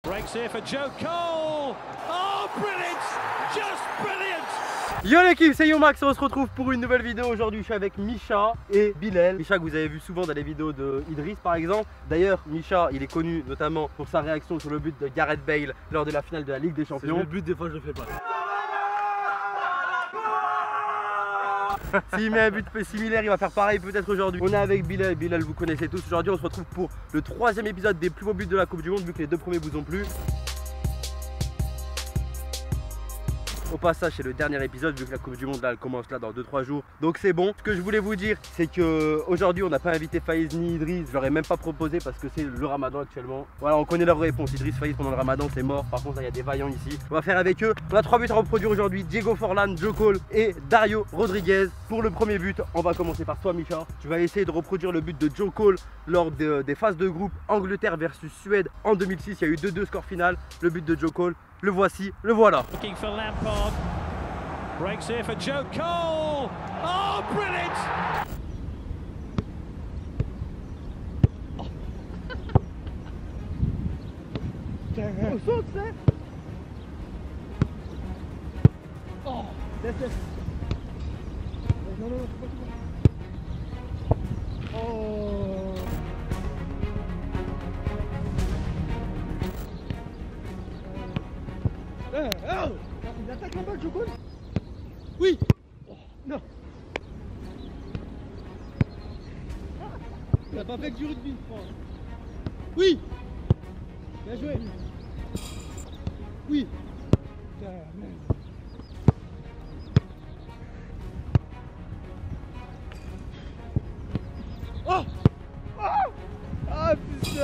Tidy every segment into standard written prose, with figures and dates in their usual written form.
Breaks here for Joe Cole. Oh, brilliant! Just brilliant! Yo l'équipe, c'est Yomax, on se retrouve pour une nouvelle vidéo. Aujourd'hui je suis avec Misha et Bilal. Misha que vous avez vu souvent dans les vidéos de Idriss par exemple. D'ailleurs Misha il est connu notamment pour sa réaction sur le but de Gareth Bale lors de la finale de la Ligue des Champions. Le but des fois je le fais pas. S'il met un but similaire il va faire pareil peut-être aujourd'hui. On est avec Bilal, Bilal vous connaissez tous. Aujourd'hui on se retrouve pour le 3e épisode des plus beaux buts de la Coupe du Monde vu que les 2 premiers vous ont plu. Au passage c'est le dernier épisode vu que la Coupe du Monde là elle commence là dans 2-3 jours. Donc c'est bon. Ce que je voulais vous dire c'est que aujourd'hui on n'a pas invité Faiz ni Idriss. Je leur ai même pas proposé parce que c'est le Ramadan actuellement. Voilà, on connaît leur réponse. Idriss, Faiz pendant le Ramadan c'est mort. Par contre il y a des vaillants ici. On va faire avec eux. On a 3 buts à reproduire aujourd'hui. Diego Forlán, Joe Cole et Dario Rodriguez. Pour le premier but on va commencer par toi Misha. Tu vas essayer de reproduire le but de Joe Cole lors des phases de groupe Angleterre versus Suède en 2006. Il y a eu 2-2 score final. Le but de Joe Cole. Le voici, le voilà. Looking for Lampard. Breaks here for Joe Cole. Oh, brilliant! On saute ça. Oh, laisse. Non, c'est pas tout. Oh. Il attaque la balle, Joe Cole. Oui. Oh, non. Il a pas fait que du rugby, je crois. Oui. Bien joué. Oui. Putain, merde. Oh. Oh. Ah putain.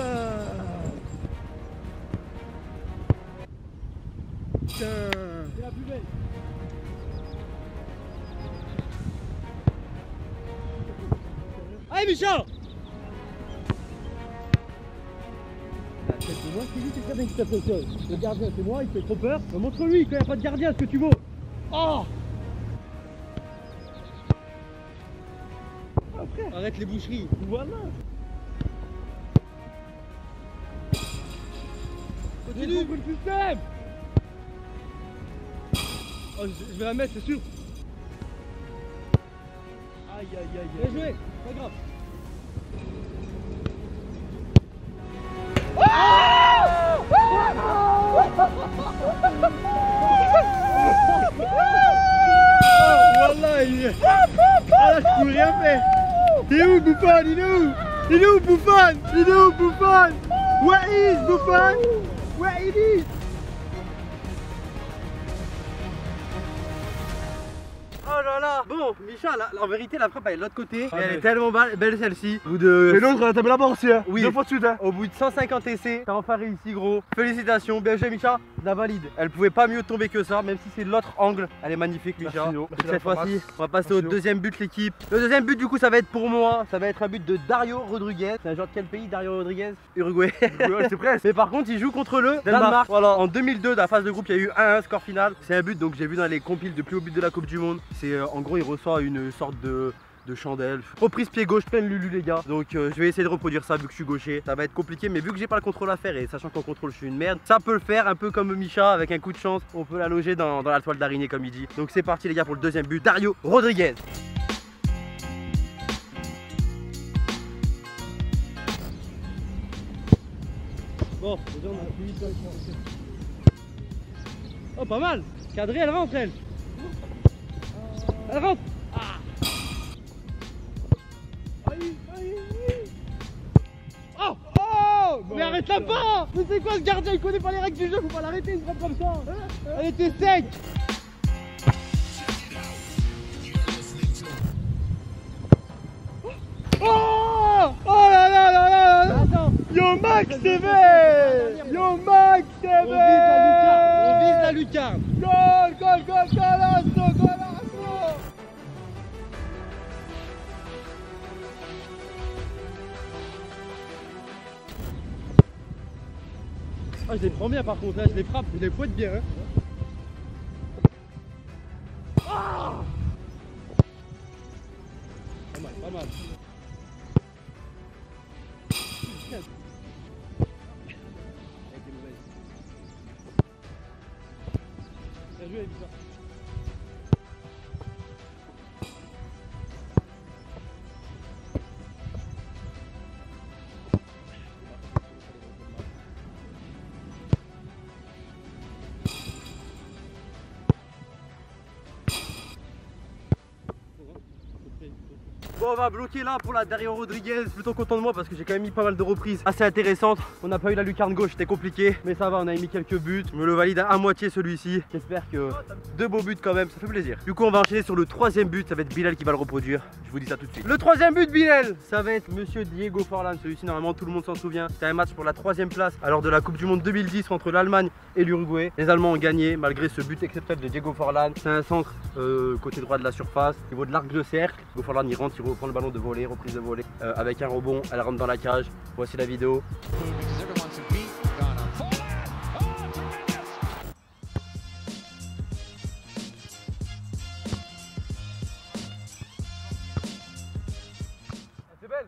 Putain. C'est la plus belle. Allez Michel. C'est moi qui lui qui très bien qui tape le sol. Le gardien c'est moi, il fait trop peur. Montre-lui qu'il n'y a pas de gardien ce que tu vaux. Oh. Oh frère. Arrête les boucheries. Voilà. Continue pour le système. Oh, je vais la mettre, c'est sûr. Aïe aïe aïe. Bien joué, pas grave. Voilà, il est. Ah là, je peux rien faire. Il est où Buffon? Il est où? Il est où Buffon? Il est où Buffon? Where is Buffon? Where it is? Oh là là. Bon Misha en vérité la frappe elle est de l'autre côté. Ah, elle est tellement belle celle-ci. Et l'autre elle a tapé la barre aussi hein. Oui. 2 fois de suite hein. Au bout de 150 essais, t'as enfin réussi gros. Félicitations, bien joué Misha, la valide. Elle pouvait pas mieux tomber que ça, même si c'est de l'autre angle. Elle est magnifique Misha. Cette fois-ci, on va passer au deuxième but l'équipe. Le deuxième but du coup ça va être pour moi. Ça va être un but de Dario Rodriguez. C'est un joueur de quel pays Dario Rodriguez? Uruguay. Ouais, c'est presque. Mais par contre il joue contre le Danemark. Voilà. En 2002 dans la phase de groupe il y a eu 1-1 score final. C'est un but donc j'ai vu dans les compiles de plus haut but de la Coupe du Monde. C'est en gros il reçoit une sorte de chandelle. Reprise pied gauche, pleine Lulu les gars. Donc je vais essayer de reproduire ça vu que je suis gaucher. Ça va être compliqué mais vu que j'ai pas le contrôle à faire et sachant qu'en contrôle je suis une merde, ça peut le faire un peu comme Misha avec un coup de chance. On peut la loger dans la toile d'araignée comme il dit. Donc c'est parti les gars pour le deuxième but. Dario Rodriguez. Bon, déjà on a plus vite. Oh pas mal. Cadré, elle rentre elle. Elle rentre. Oh. Oh. Mais arrête-la pas. Mais c'est quoi ce gardien? Il connaît pas les règles du jeu, faut pas l'arrêter, il frappe comme ça. Elle était sec. Oh. Oh là là là là là. Yo Max sévère. Yo Max sévère. On vise la lucarne. Gol, gol, gol, golasso, golasso. Ah, je les prends bien par contre, là, je les frappe, je les fouette bien. Hein. Ah, pas mal, pas mal. joué, Elisa. Bon, on va bloquer là pour la Dario Rodriguez. Plutôt content de moi parce que j'ai quand même mis pas mal de reprises assez intéressantes. On n'a pas eu la lucarne gauche, c'était compliqué, mais ça va, on a mis quelques buts. Je me le valide à moitié celui-ci. J'espère que deux beaux buts quand même, ça fait plaisir. Du coup, on va enchaîner sur le troisième but. Ça va être Bilal qui va le reproduire. Je vous dis ça tout de suite. Le troisième but, Bilal, ça va être Monsieur Diego Forlán. Celui-ci, normalement, tout le monde s'en souvient. C'était un match pour la troisième place alors de la Coupe du Monde 2010 entre l'Allemagne et l'Uruguay. Les Allemands ont gagné malgré ce but exceptionnel de Diego Forlán. C'est un centre côté droit de la surface, au niveau de l'arc de cercle. Diego Forlán, il rentre, il reprend le ballon de volée, reprise de volée avec un rebond, elle rentre dans la cage. Voici la vidéo. C'est belle.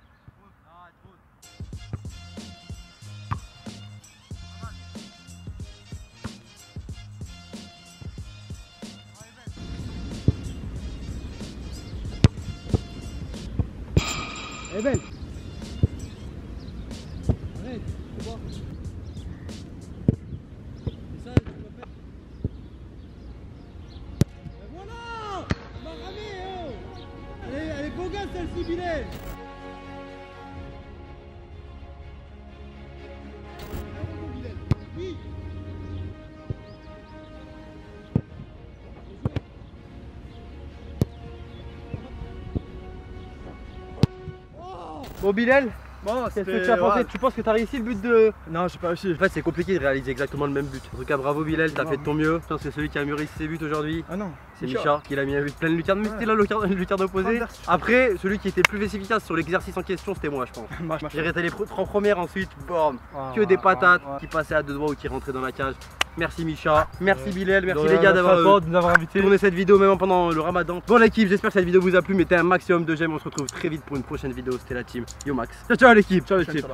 Elle est belle. Arrête, c'est bon. C'est ça, tu vas faire. Ben voilà, on m'a ramé, oh. Elle est beau gosse celle-ci, Bilal. Oui. Bon, Bilal, Bon, qu'est-ce que tu as pensé? Tu penses que tu as réussi le but de... Non, j'ai pas réussi. En fait, c'est compliqué de réaliser exactement le même but. En tout cas, bravo Bilal, t'as fait de ton mieux. Je pense que celui qui a mieux réussi ses buts aujourd'hui, Ah non, c'est Micha qui l'a mis un but plein de lucarnes, mais c'était la lucarne opposée. Après, celui qui était le plus efficace sur l'exercice en question, c'était moi, je pense. J'ai arrêté les 30 premières, ensuite, boum, que des patates qui passaient à deux doigts ou qui rentraient dans la cage. Merci Micha, merci Bilal, merci les gars d'avoir invité. tourné cette vidéo même pendant le ramadan. Bon l'équipe, j'espère que cette vidéo vous a plu, mettez un maximum de j'aime, on se retrouve très vite pour une prochaine vidéo, c'était la team Yo Max. Ciao ciao l'équipe, ciao l'équipe.